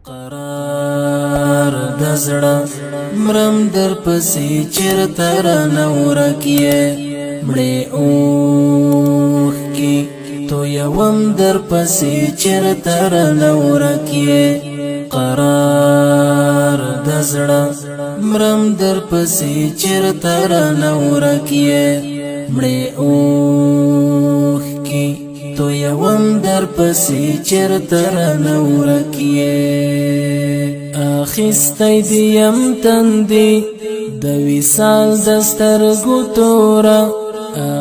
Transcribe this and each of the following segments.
قرار دزړه مرم در پسې چیرته رانه ورکیې مړې اوښ کې تویوم در پسې چیرته رانه ورکیې قرار دزړه مرم در پسې چیرته رانه ورکیې مړې اوښ کې تویوم در پسې چیرته رانه ورکیې اخیستی دیم تندې د وصال د سترګو توره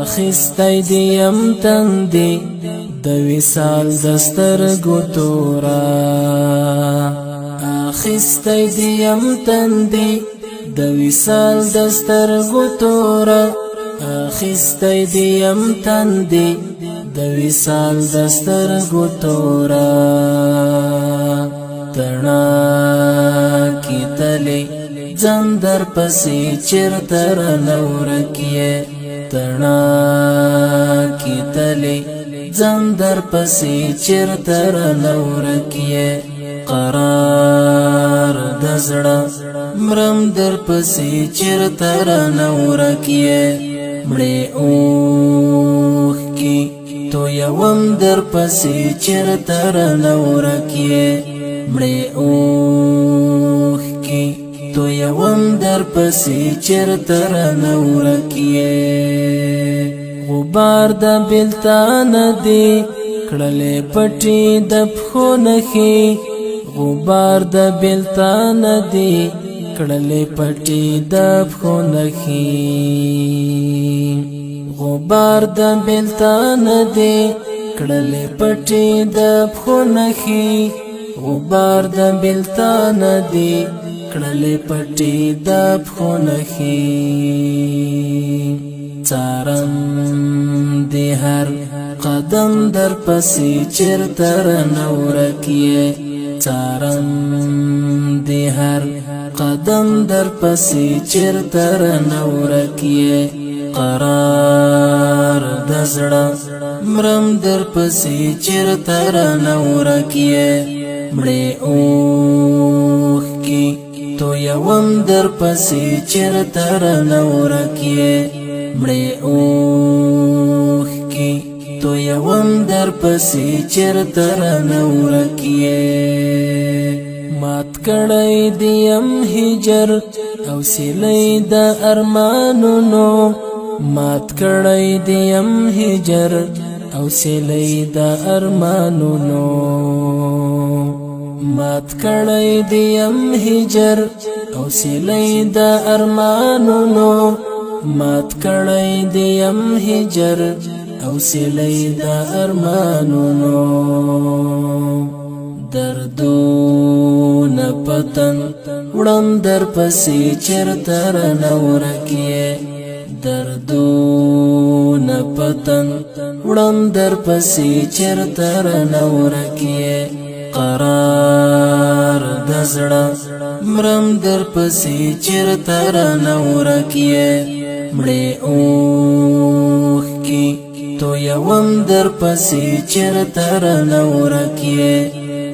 اخیستی دیم تندې د وصال د سترګو توره اخیستی دیم تندې د وصال د سترګو توره اخیستی دیم تندې د وصال د سترګو توره تڼاکې تلې ځم در پسې چیرته رانه ورکیې تڼاکې تلې ځم در پسې چیرته رانه ورکیې قرار د زړه مرم در پسې چیرته رانه ورکیې مړې اوښ کې تویوم در پسې چیرته رانه ورکیې مړې اوښ کې تویوم در پسې چیرته رانه ورکیې غبار د بېلتان دی کړلې پټې د پښو نښې غبار د بېلتان دی کړلې پټې د پښو نښې غبار د بېلتان دی کړلې پټې د پښو نښې غبار د بېلتان دی کړلې پټې د پښو نښې څارم دې هر قدم در پسې چیرته رانه ورکیې څارم دې هر قدم در پسې چیرته رانه ورکیې قرار د زړه مرم در پسې چیرته رانه ورکیې مړې اوښ کې تویوم در پسې چیرته رانه ورکیې مړې اوښ کې تویوم در پسې چیرته رانه ورکیې مات کړی دیم هجر او سیلی د ارمانونو مات کړی دیم هجر او سیلی د ارمانونو مات کړی دیم هجر او سیلی د ارمانونو مات کړی دیم هجر او سیلی د ارمانونو دردونه پتن وړم در پسې چیرته رانه ورکیې دردونه پتن وړم در پسې چیرته رانه ورکیې قرار د زړه مرم در پسې چیرته رانه ورکیې مړې اوښ کې تویوم در پسې چیرته رانه ورکیې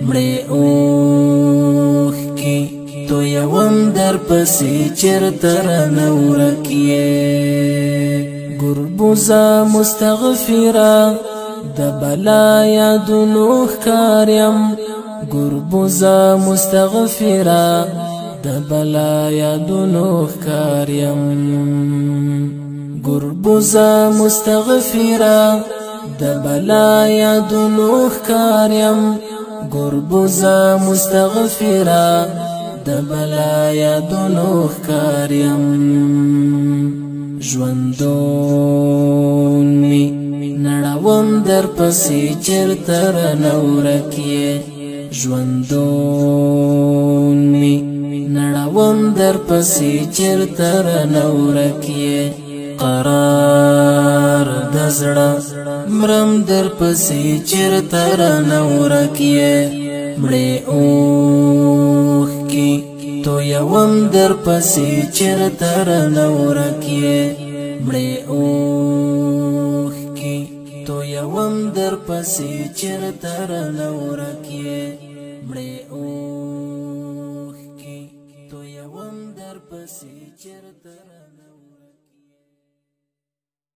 مړې اوښ کې تویوم در پسې چیرته رانه ورکیې ګربوزه مستغفره د بلا یادونو ښکار یم ګربوزه مستغفره د بلا یادونو ښکار یم ګربوزه مستغفره د بلا یادونو ښکار یم ګربوزه مستغفره د بلا یادونو ښکار یم ژوندون می نړوم در پسې چیرته رانه ورکیې ژوندون می نړوم در پسې چیرته رانه ورکیې قرار د زړه مرم در پسې چیرته رانه ورکیې مړې اوښ کې تویوم در پسې چیرته رانه ورکیې مړې اوښ کې تویوم در پسې چیرته رانه ورکیې مړې اوښ زه يوم در پسې چرته رانه